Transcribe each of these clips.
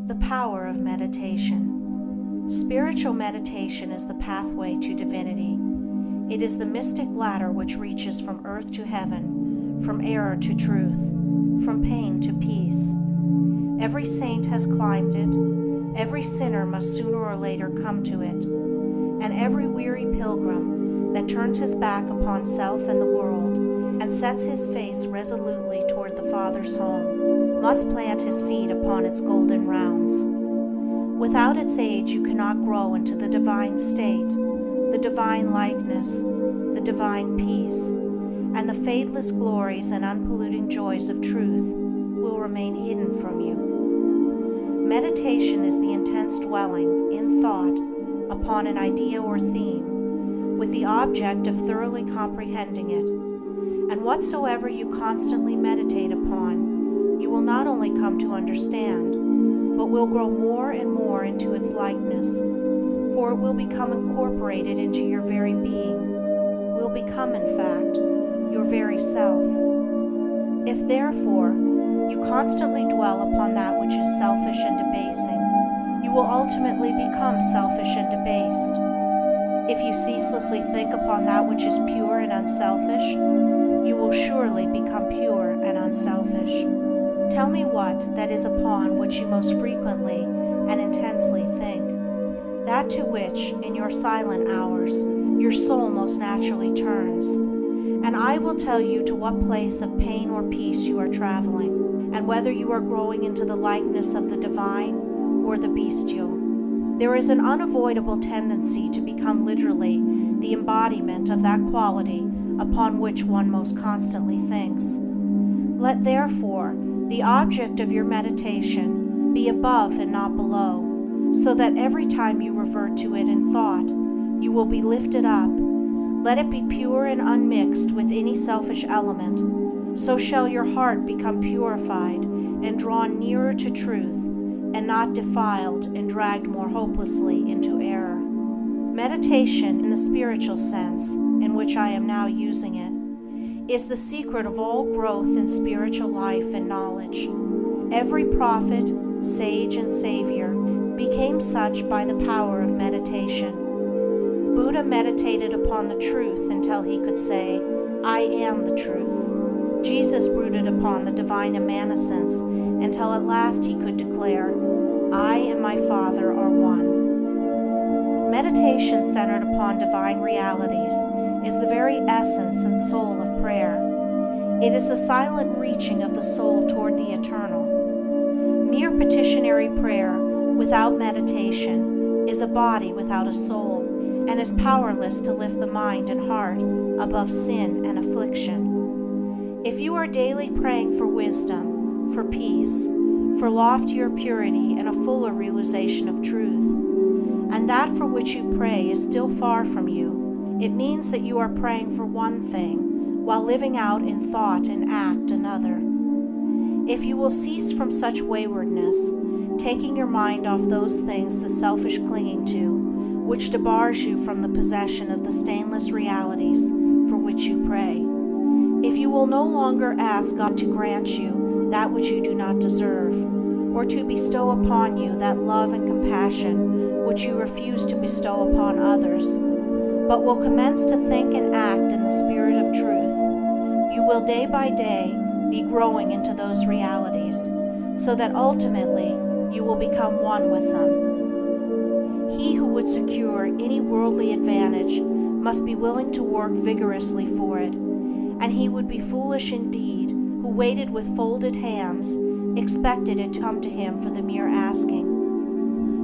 The power of meditation. Spiritual meditation is the pathway to divinity. It is the mystic ladder which reaches from earth to heaven, from error to truth, from pain to peace. Every saint has climbed it, every sinner must sooner or later come to it, and every weary pilgrim that turns his back upon self and the world and sets his face resolutely toward the Father's home must plant his feet upon its golden rounds. Without its aid you cannot grow into the divine state, the divine likeness, the divine peace, and the fadeless glories and unpolluting joys of truth will remain hidden from you. Meditation is the intense dwelling, in thought, upon an idea or theme, with the object of thoroughly comprehending it. And whatsoever you constantly meditate upon, you will not only come to understand, but will grow more and more into its likeness, for it will become incorporated into your very being, will become, in fact, your very self. If, therefore, you constantly dwell upon that which is selfish and debasing, you will ultimately become selfish and debased. If you ceaselessly think upon that which is pure and unselfish, you will surely become pure and unselfish. Tell me what that is upon which you most frequently and intensely think, that to which, in your silent hours, your soul most naturally turns, and I will tell you to what place of pain or peace you are traveling, and whether you are growing into the likeness of the divine or the bestial. There is an unavoidable tendency to become literally the embodiment of that quality upon which one most constantly thinks. Let therefore the object of your meditation be above and not below, so that every time you revert to it in thought, you will be lifted up. Let it be pure and unmixed with any selfish element. So shall your heart become purified and drawn nearer to truth, and not defiled and dragged more hopelessly into error. Meditation, in the spiritual sense in which I am now using it, is the secret of all growth in spiritual life and knowledge. Every prophet, sage, and savior became such by the power of meditation. Buddha meditated upon the truth until he could say, "I am the truth." Jesus brooded upon the divine immanence until at last he could declare, "I and my Father are one." Meditation centered upon divine realities is the very essence and soul of prayer. It is the silent reaching of the soul toward the eternal. Mere petitionary prayer without meditation is a body without a soul, and is powerless to lift the mind and heart above sin and affliction. If you are daily praying for wisdom, for peace, for loftier purity and a fuller realization of truth, and that for which you pray is still far from you, it means that you are praying for one thing, while living out in thought and act another. If you will cease from such waywardness, taking your mind off those things the selfish clinging to, which debars you from the possession of the stainless realities for which you pray, if you will no longer ask God to grant you that which you do not deserve, or to bestow upon you that love and compassion which you refuse to bestow upon others, but will commence to think and act in the spirit of truth, you will day by day be growing into those realities, so that ultimately you will become one with them. He who would secure any worldly advantage must be willing to work vigorously for it, and he would be foolish indeed who waited with folded hands, expected it to come to him for the mere asking.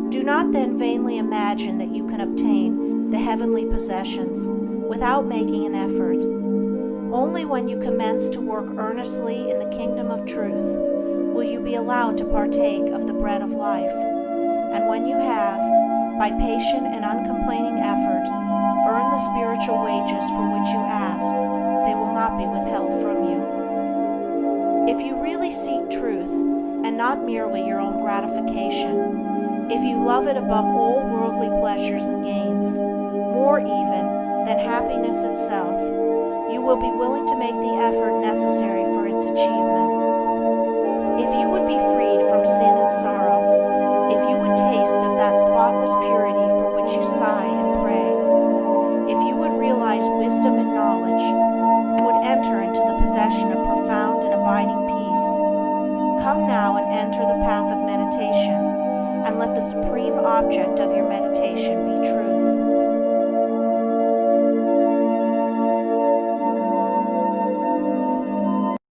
Do not then vainly imagine that you can obtain the heavenly possessions without making an effort. Only when you commence to work earnestly in the kingdom of truth will you be allowed to partake of the bread of life, and when you have, by patient and uncomplaining effort, earned the spiritual wages for which you ask, they will not be withheld from you. If you really seek truth, and not merely your own gratification, if you love it above all worldly pleasures and gains, more even than happiness itself, you will be willing to make the effort necessary for its achievement. If you would be freed from sin and sorrow, realize wisdom and knowledge, and would enter into the possession of profound and abiding peace. Come now and enter the path of meditation, and let the supreme object of your meditation be truth.